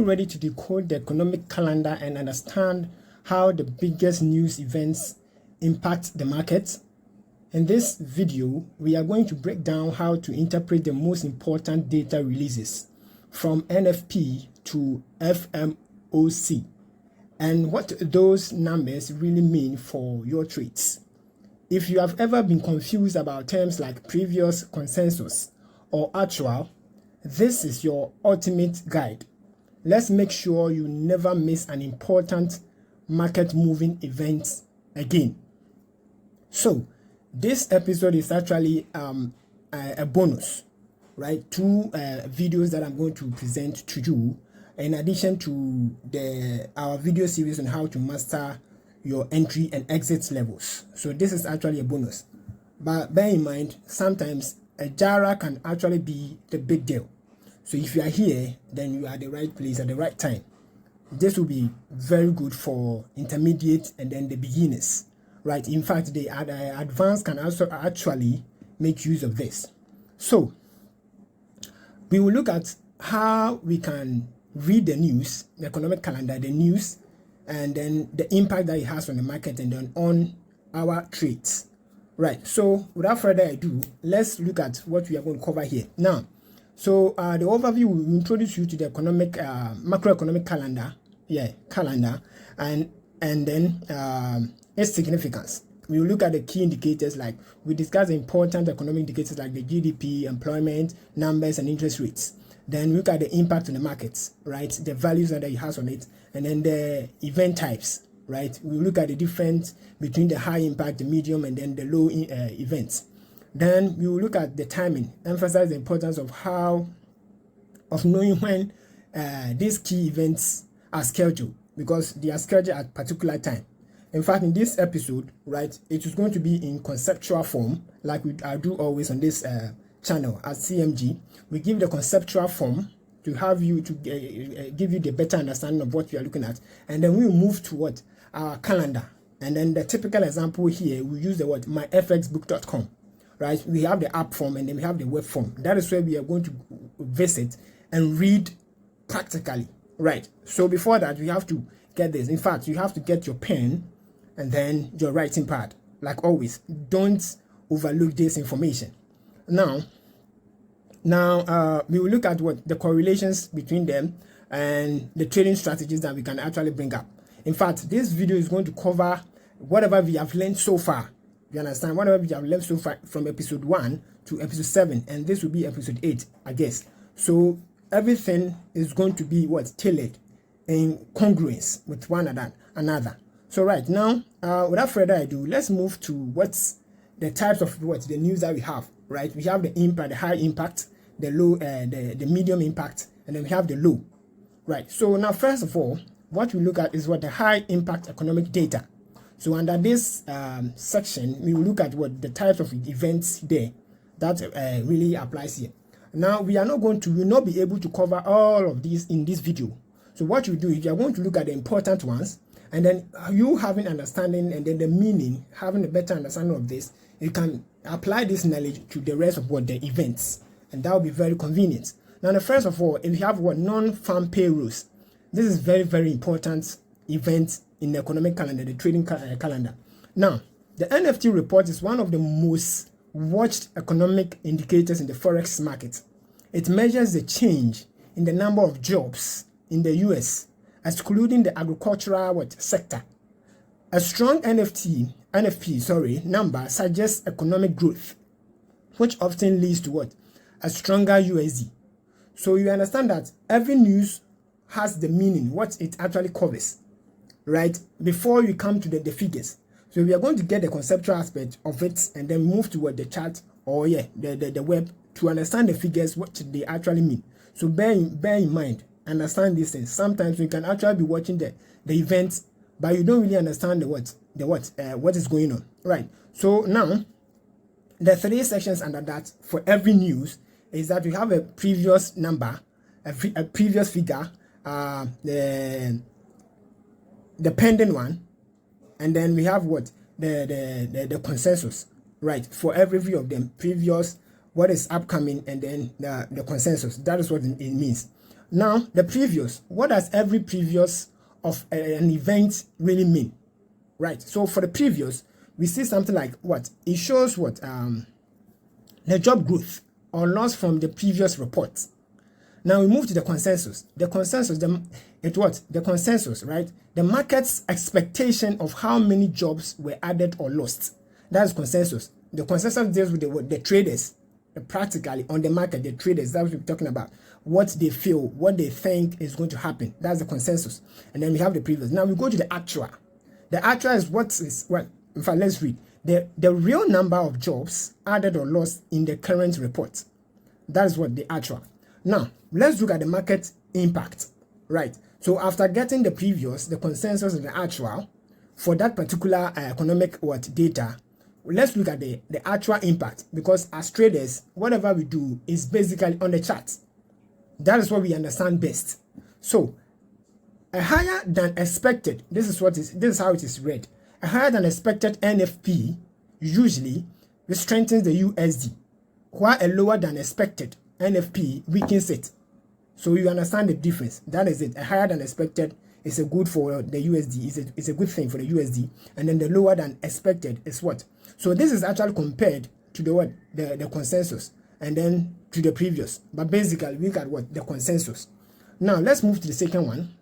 ready to decode the economic calendar and understand how the biggest news events impact the market? In this video, we are going to break down how to interpret the most important data releases from NFP to FOMC and what those numbers really mean for your trades. If you have ever been confused about terms like previous, consensus, or actual, this is your ultimate guide. Let's make sure you never miss an important market moving event again. So, this episode is actually a bonus, right? Two videos that I'm going to present to you in addition to our video series on how to master your entry and exit levels. So this is actually a bonus. But bear in mind, sometimes a JARA can actually be the big deal. So if you are here, then you are at the right place at the right time. This will be very good for intermediate and then the beginners, right? In fact, the advanced can also actually make use of this. So we will look at how we can read the news, the economic calendar, the news, and then the impact that it has on the market and then on our trades. Right, so without further ado, let's look at what we are going to cover here. Now, so the overview will introduce you to the economic, macroeconomic calendar, and then its significance. We will look at the key indicators, like we discuss the important economic indicators like the GDP, employment, numbers, and interest rates. Then look at the impact on the markets, right? The values that it has on it, and then the event types, right? We look at the difference between the high impact, the medium, and then the low events. Then we will look at the timing, emphasize the importance of knowing when these key events are scheduled, because they are scheduled at a particular time. In fact, in this episode, right, it is going to be in conceptual form, like I do always on this channel at CMG. We give the conceptual form to have you to give you the better understanding of what we are looking at, and then we will move to what our calendar. And then the typical example here, we use the word myfxbook.com, right? We have the app form and then we have the web form. That is where we are going to visit and read practically, right? So before that, you have to get this. In fact, you have to get your pen and then your writing pad. Like always, don't overlook this information. Now we will look at what the correlations between them and the trading strategies that we can actually bring up. In fact, this video is going to cover whatever we have learned so far. You understand? Whatever we have learned so far from episode 1 to episode 7, and this will be episode 8, I guess. So everything is going to be tailored in congruence with one another. So right now, without further ado, let's move to what's the types of the news that we have. Right, we have the impact, the high impact, the low, the medium impact, and then we have the low. Right. So now, first of all, what we look at is what the high impact economic data. So under this section, we will look at what the types of events there that really applies here. Now we will not be able to cover all of these in this video. So what you do is you are going to look at the important ones, and then you having understanding and then the meaning, having a better understanding of this, you can apply this knowledge to the rest of the events, and that will be very convenient. Now, the first of all, if you have non-farm payrolls, this is very, very important event in the economic calendar, the trading calendar. Now, the NFP report is one of the most watched economic indicators in the forex market. It measures the change in the number of jobs in the US, excluding the agricultural sector. A strong NFP number suggests economic growth, which often leads to a stronger USD. So you understand that every news has the meaning, what it actually covers, right? Before you come to the figures. So we are going to get the conceptual aspect of it and then move toward the chart or the web to understand the figures, what they actually mean. So bear in mind, understand these things. Sometimes you can actually be watching the events, but you don't really understand what is going on, right? So now the 3 sections under that for every news is that we have a previous number, a previous figure, the pending one, and then we have the consensus, right? For every view of them, previous, what is upcoming, and then the consensus. That is what it means. Now, the previous. What does every previous of an event really mean? Right. So for the previous, we see something like what? It shows what? The job growth or loss from the previous report. Now we move to the consensus. The consensus, the consensus, right? The market's expectation of how many jobs were added or lost. That's consensus. The consensus deals with the traders, practically on the market, the traders. That's what we're talking about. What they feel, what they think is going to happen. That's the consensus. And then we have the previous. Now we go to the actual. The actual is in fact, let's read. The real number of jobs added or lost in the current report. That is what the actual. Now, let's look at the market impact, right? So after getting the previous, the consensus, and the actual for that particular economic data, let's look at the actual impact, because as traders, whatever we do is basically on the chart. That is what we understand best. So, a higher than expected, this is how it is read. A higher than expected NFP usually strengthens the USD, while a lower than expected NFP weakens it. So you understand the difference. That is it. A higher than expected is a good for the USD. It's a good thing for the USD. And then the lower than expected is what? So this is actually compared to the consensus, and then to the previous. But basically, we got what? The consensus. Now let's move to the second one.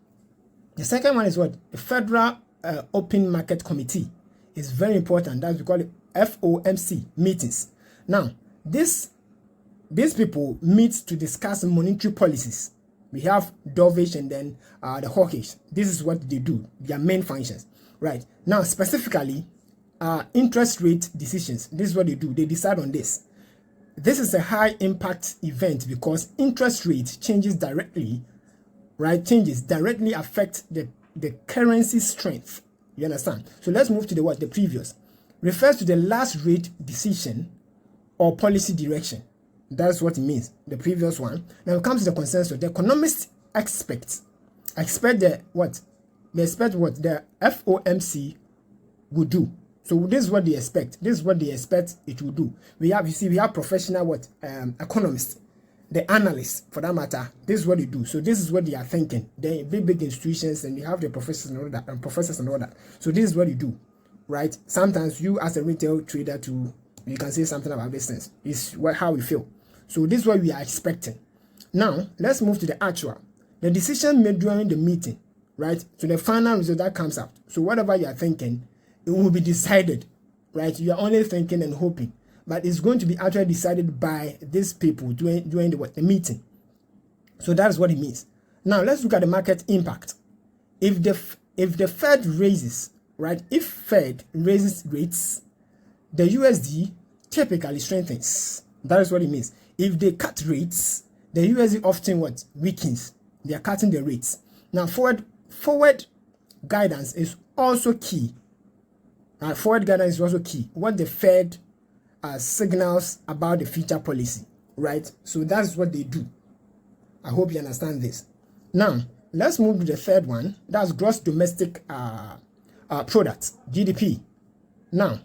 The second one is what? The Federal Open Market Committee. Is very important. That's we call it FOMC meetings. Now these people meet to discuss monetary policies. We have dovish and then the hawkish. This is what they do, their main functions. Right. Now, specifically, interest rate decisions. This is what they do. They decide on this. This is a high impact event because interest rate changes directly, right? Changes directly affect the currency strength. You understand? So let's move to the previous. Refers to the last rate decision or policy direction. That's what it means, the previous one. Now it comes to the consensus. The economists expect the what? They expect what the FOMC will do. So this is what they expect. This is what they expect it will do. We have professional economists, the analysts for that matter. This is what they do. So this is what they are thinking. They big institutions, and they have the professors and all that. So this is what you do, right? Sometimes you as a retail trader too, you can say something about this things. It's how we feel. So this is what we are expecting. Now, let's move to the actual. The decision made during the meeting, right? So the final result that comes out. So whatever you are thinking, it will be decided, right? You are only thinking and hoping. But it's going to be actually decided by these people during the meeting. So that's what it means. Now, let's look at the market impact. If the Fed raises, right? If Fed raises rates, the USD typically strengthens. That is what it means. If they cut rates, the USD often weakens. They are cutting the rates. Now, forward guidance is also key. Forward guidance is also key. What the Fed signals about the future policy, right? So that's what they do. I hope you understand this. Now, let's move to the third one. That's gross domestic product, GDP. Now,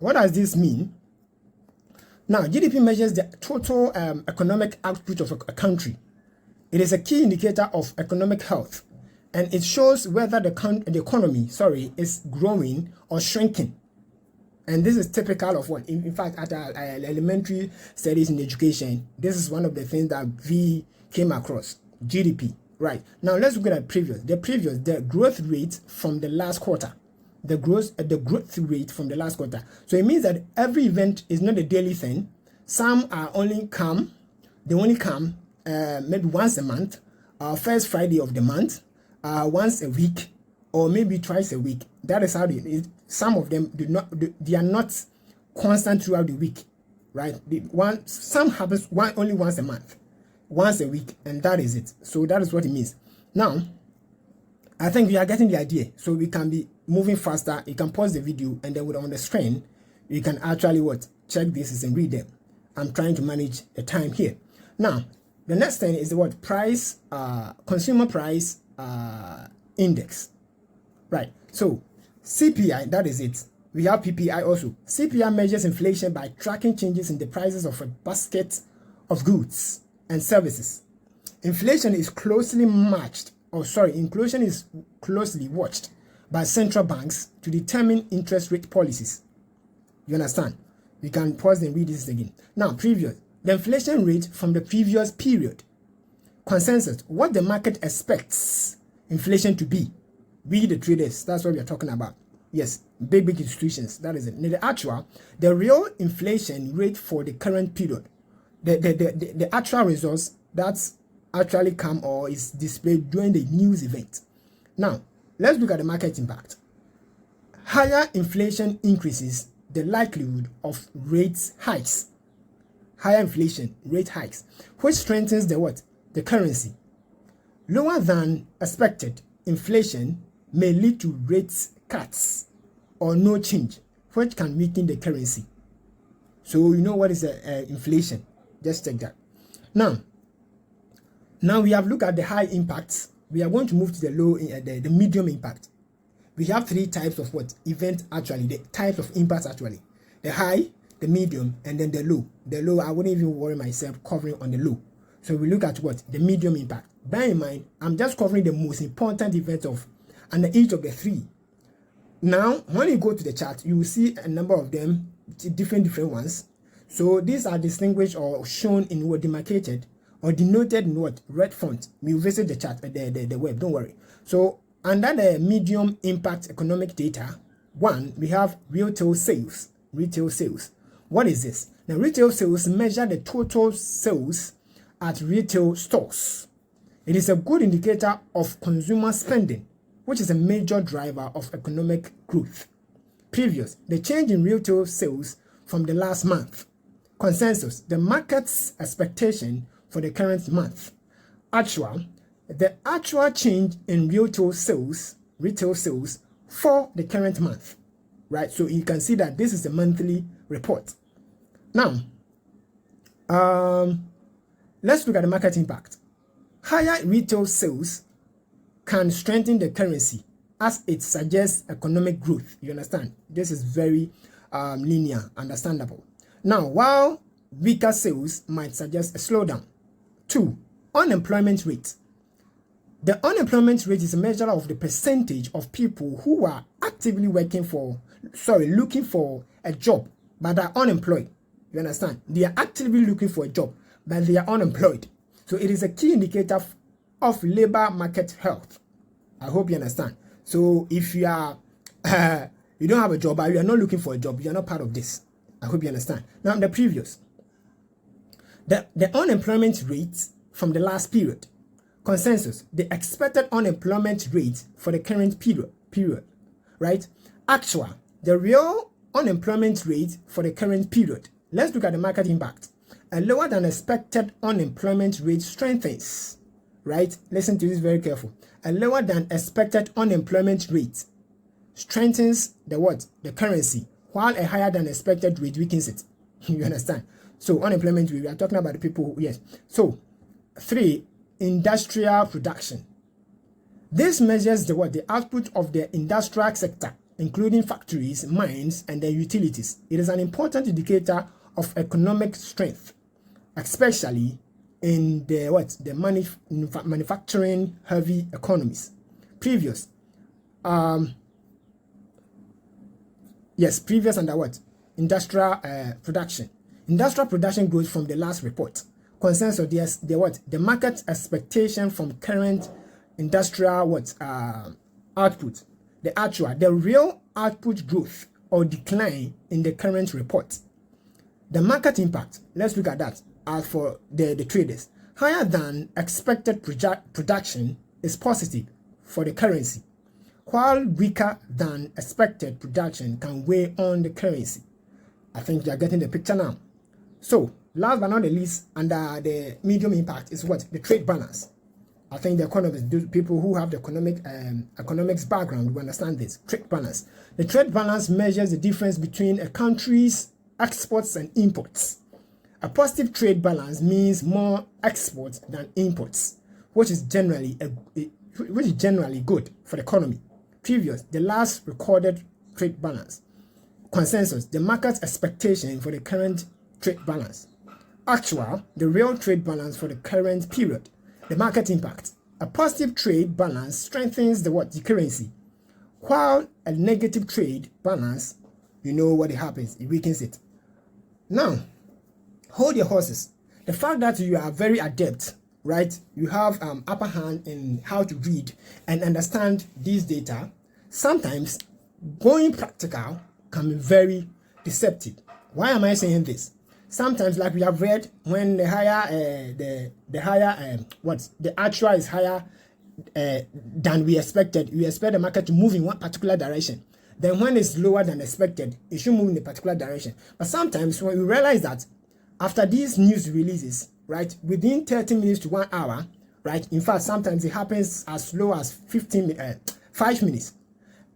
what does this mean? Now, GDP measures the total economic output of a country. It is a key indicator of economic health, and it shows whether the economy is growing or shrinking. And this is typical of what? In fact, at our elementary studies in education, this is one of the things that we came across, GDP. Right. Now, let's look at the growth rate from the last quarter. The growth rate from the last quarter. So it means that every event is not a daily thing. Some are only come maybe once a month, first Friday of the month, once a week, or maybe twice a week. That is how some of them they are not constant throughout the week, right? Some happens only once a month, once a week, and that is it. So that is what it means. Now, I think we are getting the idea. So we can be moving faster. You can pause the video, and then on the screen, you can actually check this and read them. I'm trying to manage the time here. Now, the next thing is the price, consumer price index, right? So CPI, that is it. We have PPI also. CPI measures inflation by tracking changes in the prices of a basket of goods and services. inflation is closely matched, inflation is closely watched by central banks to determine interest rate policies. You understand? You can pause and read this again. Now, the inflation rate from the previous period. Consensus, what the market expects inflation to be. We the traders, that's what we are talking about. Yes, big institutions, that is it. Now, the real inflation rate for the current period, the actual results that's actually come or is displayed during the news event. Now, let's look at the market impact. Higher inflation increases the likelihood of rate hikes. Higher inflation rate hikes, which strengthens the what? The currency. Lower than expected inflation may lead to rate cuts or no change, which can weaken the currency. So you know what is inflation? Just check that. Now we have looked at the high impacts. We are going to move to the low, the medium impact. We have three types of what event actually, the types of impacts actually. The high, the medium, and then the low. The low, I wouldn't even worry myself covering on the low. So we look at what? The medium impact. Bear in mind, I'm just covering the most important events of under each of the three. Now, when you go to the chart, you will see a number of them, different ones. So these are distinguished or shown in what demarcated or denoted in what red font. You visit the chart, the web, don't worry. So under the medium impact economic data, one, we have retail sales. Retail sales. What is this? Now, retail sales measure the total sales at retail stores. It is a good indicator of consumer spending, which is a major driver of economic growth. The change in retail sales from the last month. Consensus, the market's expectation for the current month. The actual change in retail sales for the current month. Right, so you can see that this is a monthly report. Now, let's look at the market impact. Higher retail sales can strengthen the currency as it suggests economic growth. You understand? This is very linear, understandable. Now, while weaker sales might suggest a slowdown. 2. Unemployment rate. The unemployment rate is a measure of the percentage of people who are actively looking for a job, but are unemployed. You understand? They are actively looking for a job, but they are unemployed. So it is a key indicator of labor market health. I hope you understand. So if you are, you don't have a job, or you are not looking for a job, you are not part of this. I hope you understand. Now, the previous. The unemployment rate from the last period. Consensus, the expected unemployment rate for the current period, right? Actual, the real unemployment rate for the current period. Let's look at the market impact. A lower than expected unemployment rate strengthens, right? Listen to this very careful. A lower than expected unemployment rate strengthens the what? The currency, while a higher than expected rate weakens it. You understand? So unemployment rate, we are talking about the people who, yes. So 3, industrial production. This measures the what? The output of the industrial sector, including factories, mines, and their utilities. It is an important indicator of economic strength, especially in the what? The manufacturing heavy economies. Previous under what? Industrial production. Industrial production growth from the last report. Consensus, the market expectation from current industrial output. The real output growth or decline in the current report. The market impact, let's look at that as for the traders. Higher than expected production is positive for the currency, while weaker than expected production can weigh on the currency. I think you are getting the picture now. So, last but not the least, under the medium impact is what? The trade balance. I think the economists, people who have the economics background will understand this. Trade balance. The trade balance measures the difference between a country's exports and imports. A positive trade balance means more exports than imports, which is generally good for the economy. The last recorded trade balance. Consensus, the market's expectation for the current trade balance. Actual, the real trade balance for the current period. the market impact. A positive trade balance strengthens the currency, while a negative trade balance, you know what happens, it weakens it. Now, hold your horses. The fact that you are very adept, right? You have upper hand in how to read and understand these data. Sometimes going practical can be very deceptive. Why am I saying this? Sometimes, like we have read, when the actual is higher than we expected, we expect the market to move in one particular direction. Then when it's lower than expected, it should move in a particular direction. But sometimes when we realize that after these news releases, right, within 30 minutes to 1 hour, right, in fact, sometimes it happens as low as 5 minutes.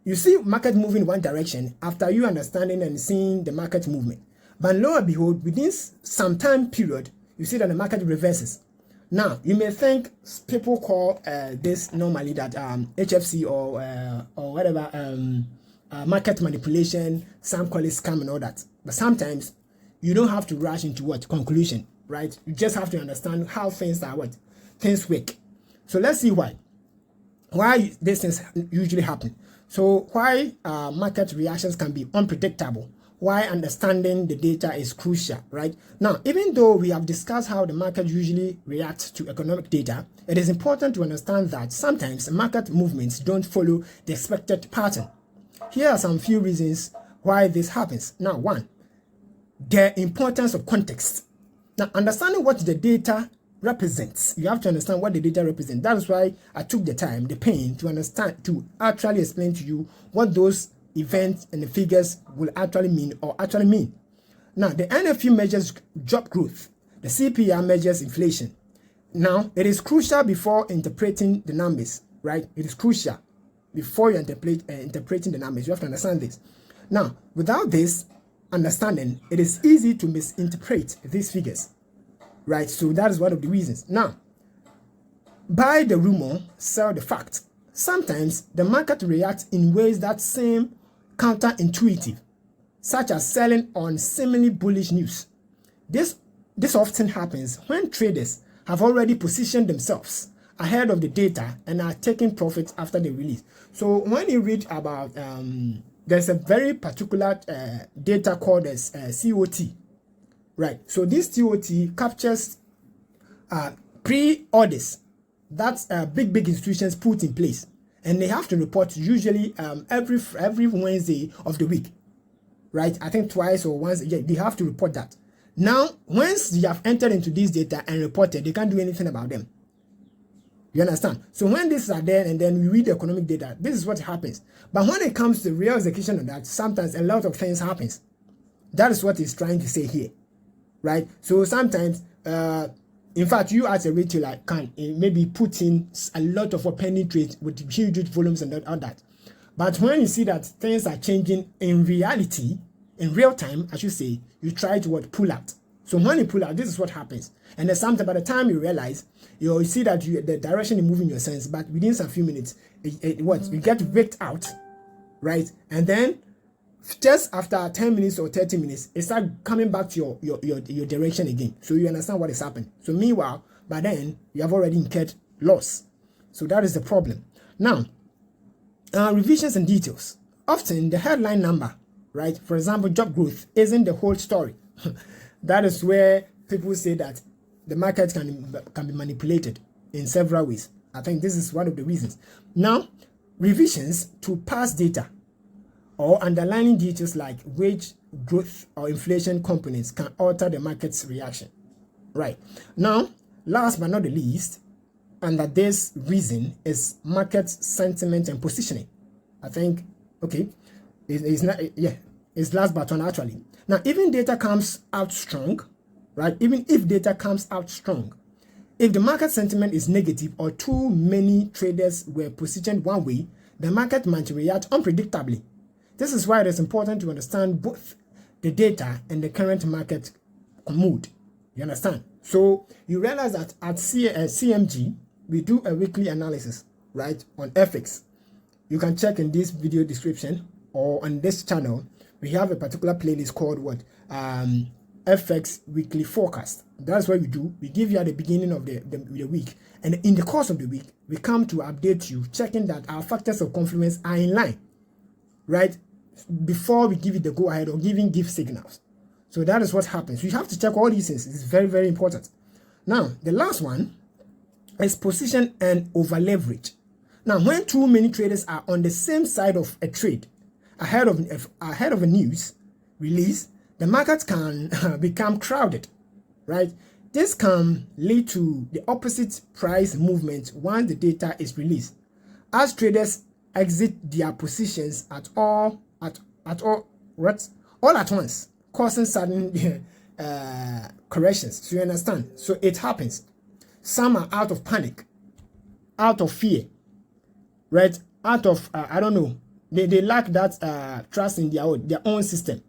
You see market moving in one direction after you understanding and seeing the market movement. But lo and behold, within some time period, you see that the market reverses. Now, you may think people call this normally that HFC or whatever, market manipulation, some call it scam and all that. But sometimes you don't have to rush into conclusion, right? You just have to understand how things are, things work. So let's see why these things usually happen. So why market reactions can be unpredictable, why understanding the data is crucial, right? Now, even though we have discussed how the market usually reacts to economic data, it is important to understand that sometimes market movements don't follow the expected pattern. Here are some few reasons why this happens. Now, one, the importance of context. Now, understanding what the data represents, you have to understand what the data represents. That is why I took the time, the pain to understand, to actually explain to you what those events and the figures will actually mean or actually mean. Now, the NFP measures job growth, the CPI measures inflation. Now, it is crucial before interpreting the numbers, right? It is crucial before you interpreting the numbers. You have to understand this. Now, without this understanding, it is easy to misinterpret these figures, right? So that is one of the reasons. Now, buy the rumor, sell the fact. Sometimes the market reacts in ways that seem counterintuitive, such as selling on seemingly bullish news. This often happens when traders have already positioned themselves ahead of the data and are taking profits after the release. So when you read about, there's a very particular data called as COT, right? So this COT captures pre-orders that big institutions put in place, and they have to report usually every Wednesday of the week, right? I think twice or once. Yeah, they have to report that. Now, once you have entered into this data and reported, they can't do anything about them. You understand? So when these are there and then we read the economic data, this is what happens. But when it comes to the real execution of that, sometimes a lot of things happens. That is what he's trying to say here, right? So sometimes, in fact, you as a retailer can maybe put in a lot of pending trades with huge volumes and all that. But when you see that things are changing in reality, in real time, I should say, you try to pull out. So when you pull out, this is what happens. And then sometimes by the time you realize, you see that the direction is moving your sense, but within some few minutes, you get waked out, right? And then just after 10 minutes or 30 minutes, it starts coming back to your direction again. So you understand what is happening. So meanwhile, by then, you have already incurred loss. So that is the problem. Now, revisions and details. Often the headline number, right? For example, job growth isn't the whole story. That is where people say that the market can be manipulated in several ways. I think this is one of the reasons. Now, revisions to past data or underlying details like wage growth or inflation components can alter the market's reaction. Right. Now, last but not the least, under this reason is market sentiment and positioning. I think, okay, it's last but one actually. Now, even data comes out strong, right? Even if data comes out strong, if the market sentiment is negative or too many traders were positioned one way, the market might react unpredictably. This is why it is important to understand both the data and the current market mood. You understand? So you realize that at CMG, we do a weekly analysis, right, on FX. You can check in this video description or on this channel. We have a particular playlist called FX weekly forecast. That's what we do. We give you at the beginning of the week, and in the course of the week, we come to update you, checking that our factors of confluence are in line, right? Before we give it the go ahead or give signals. So that is what happens. You have to check all these things. It's very, very important. Now, the last one is position and over leverage. Now, when too many traders are on the same side of a trade ahead of a news release, the market can become crowded, right? This can lead to the opposite price movement once the data is released, as traders exit their positions all at once, causing sudden corrections. So you understand? So it happens. Some are out of panic, out of fear, right? Out of I don't know. They lack that trust in their own system.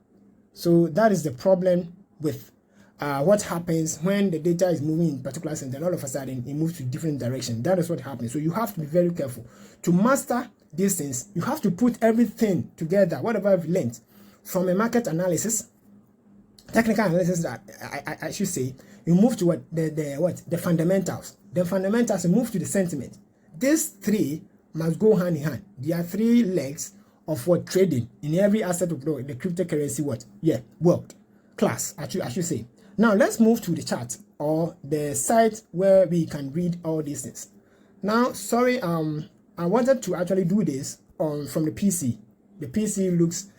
So that is the problem with what happens when the data is moving in particular sense, and all of a sudden it moves to different direction. That is what happens. So you have to be very careful to master these things. You have to put everything together, whatever I've learned from a market analysis, technical analysis. That I should say, you move to the fundamentals. The fundamentals, you move to the sentiment. These three must go hand in hand. There are three legs of what trading in every asset of the cryptocurrency world class, I should say. Now let's move to the chart or the site where we can read all these things. Now, sorry, I wanted to actually do this from the PC. The PC looks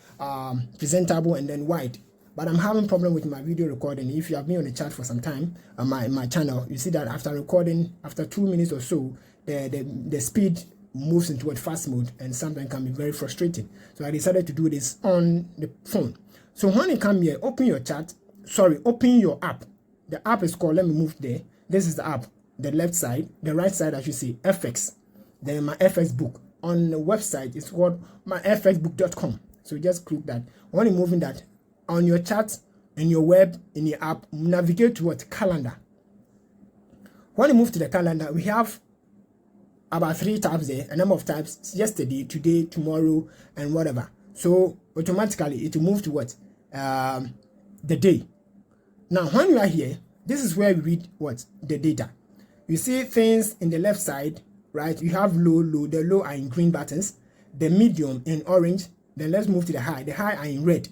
presentable and then wide, but I'm having problem with my video recording. If you have been on the chat for some time on my channel, you see that after recording, after 2 minutes or so, the speed moves into a fast mode, and sometimes can be very frustrating. So I decided to do this on the phone. So when you come here, open your app. The app is called, let me move there. This is the app, the left side, the right side, I should say, FX. Then my FX book. On the website, it's called myfxbook.com. So just click that. When you move in that, on your chat, in your web, in your app, navigate to calendar. When you move to the calendar, we have about 3 tabs there, a number of tabs: yesterday, today, tomorrow, and whatever. So automatically it will move to the day. Now when you are here, this is where we read the data. You see things in the left side, right? You have low. The low are in green buttons, the medium in orange. Then let's move to the high. The high are in red.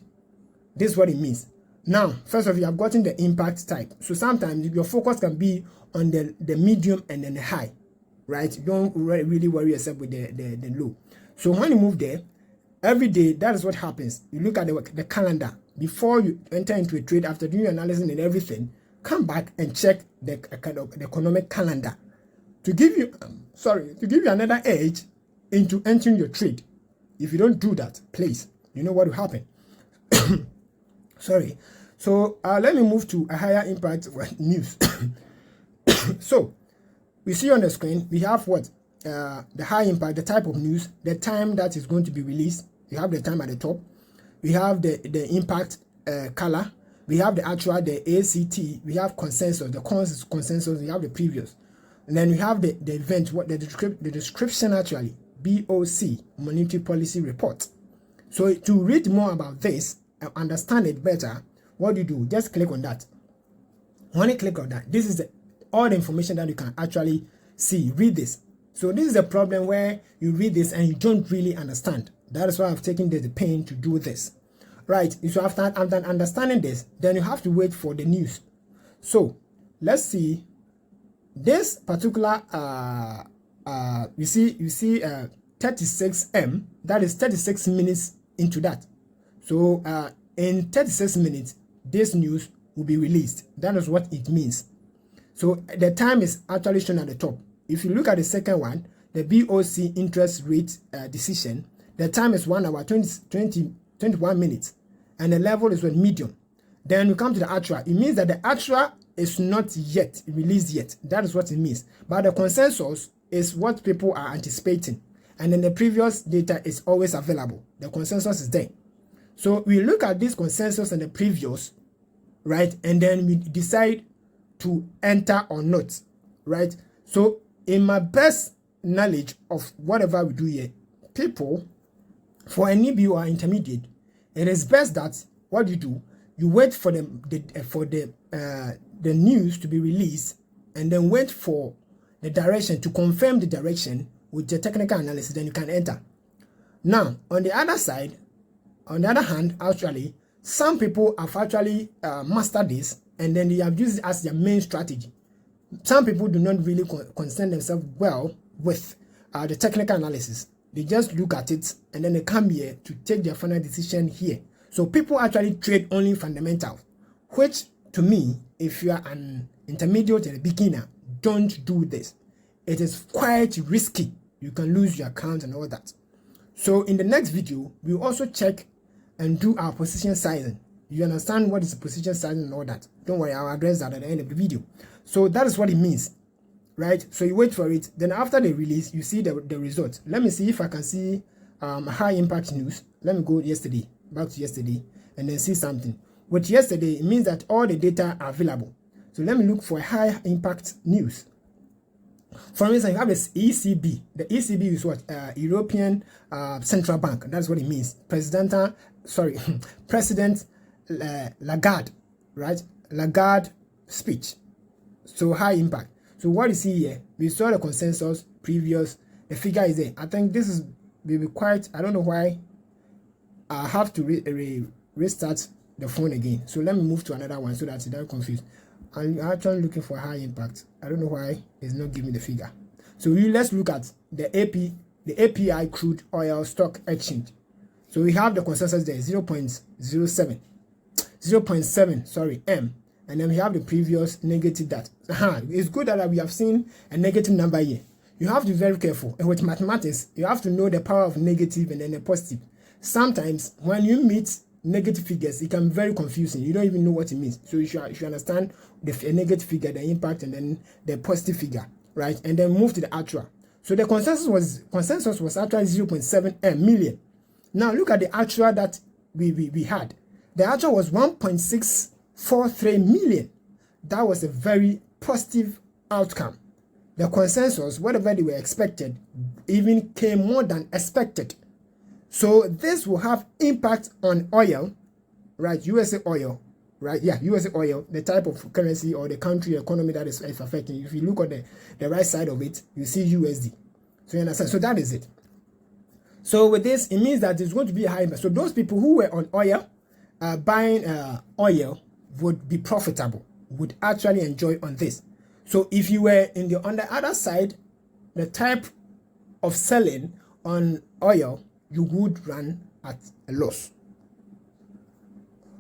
This is what it means. Now, first of all, you have gotten the impact type. So sometimes your focus can be on the medium and then the high. Right? You don't really worry yourself with the low. So when you move there, every day, that is what happens. You look at the calendar before you enter into a trade. After doing your analysis and everything, come back and check the economic calendar to give you another edge into entering your trade. If you don't do that, please, you know what will happen. Sorry. So let me move to a higher impact news. So we see on the screen, we have the high impact, the type of news, the time that is going to be released. We have the time at the top. We have the impact color. We have the actual, the ACT. We have consensus, the consensus. We have the previous. And then we have the event, the description actually, BOC, Monetary Policy Report. So to read more about this and understand it better, what do you do? Just click on that. When you click on that, this is all the information that you can actually see. Read this. So this is a problem where you read this and you don't really understand. That is why I've taken the pain to do this. Right? So after understanding this, then you have to wait for the news. So let's see this particular you see 36M, that is 36 minutes into that. So in 36 minutes, this news will be released. That is what it means. So the time is actually shown at the top. If you look at the second one, the BOC interest rate decision, the time is 1 hour 21 minutes, and the level is medium. Then we come to the actual. It means that the actual is not yet released yet. That is what it means. But the consensus is what people are anticipating, and then the previous data is always available. The consensus is there. So we look at this consensus and the previous, right, and then we decide to enter or not, right? So in my best knowledge of whatever we do here, people, for a newbie or intermediate, it is best that what you do, You wait for the news to be released, and then wait for the direction to confirm the direction with the technical analysis. Then you can enter. Now, on the other side, on the other hand, actually, some people have actually mastered this, and then they have used it as their main strategy. Some people do not really concern themselves well with the technical analysis. They just look at it, and then they come here to take their final decision here. So people actually trade only fundamentals, which to me, if you are an intermediate and a beginner, don't do this. It is quite risky. You can lose your account and all that. So in the next video, we'll also check and do our position sizing. You understand what is position sizing and all that. Don't worry, I'll address that at the end of the video. So that is what it means, right? So you wait for it. Then after the release, you see the result. Let me see if I can see high impact news. Let me go yesterday, back to yesterday, and then see something. With yesterday, it means that all the data are available. So let me look for high impact news. For instance, you have this ECB. The ECB is what? European Central Bank. That's what it means. President Lagarde, right? Lagarde speech. So high impact. So what you see here, we saw the consensus previous. The figure is there. I think this is will be quite. I don't know why. I have to restart the phone again. So let me move to another one so that you don't confuse. I'm actually looking for high impact. I don't know why it's not giving the figure. So let's look at the API crude oil stock exchange. So we have the consensus there 0.7 sorry M, and then we have the previous negative that. It's good that we have seen a negative number here. You have to be very careful. And with mathematics, you have to know the power of negative and then the positive. Sometimes when you meet negative figures, it can be very confusing. You don't even know what it means. So you should understand the negative figure, the impact, and then the positive figure, right? And then move to the actual. So the consensus was actually 0.7 million. Now look at the actual that we had. The actual was 1.643 million. That was a very positive outcome. The consensus, whatever they were expected, even came more than expected. So this will have impact on oil, right? USA oil, right? Yeah, USA oil, the type of currency or the country economy that is affecting. If you look on the right side of it, you see USD. So you understand? So that is it. So with this, it means that it's going to be a high impact. So those people who were on oil, buying oil would be profitable, would actually enjoy on this. So if you were on the other side, the type of selling on oil, you would run at a loss.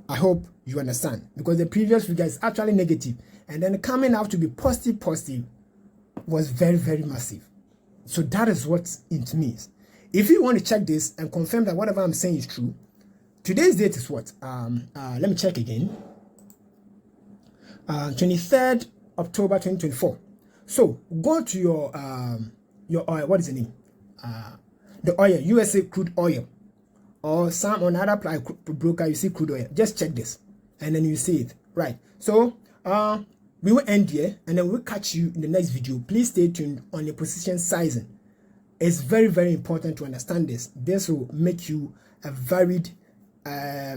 I hope you understand, because the previous figure is actually negative, and then coming out to be positive was very, very massive. So that is what it means. If you want to check this and confirm that whatever I'm saying is true, today's date is what? Let me check again. 23rd October 2024. So go to your oil. What is the name? The oil, USA crude oil, or some on other broker, you see crude oil. Just check this, and then you see it, right? So we will end here, and then we'll catch you in the next video. Please stay tuned on the position sizing. It's very, very important to understand this. This will make you a varied a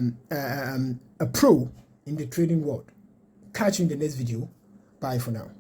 pro in the trading world. Catch you in the next video. Bye for now.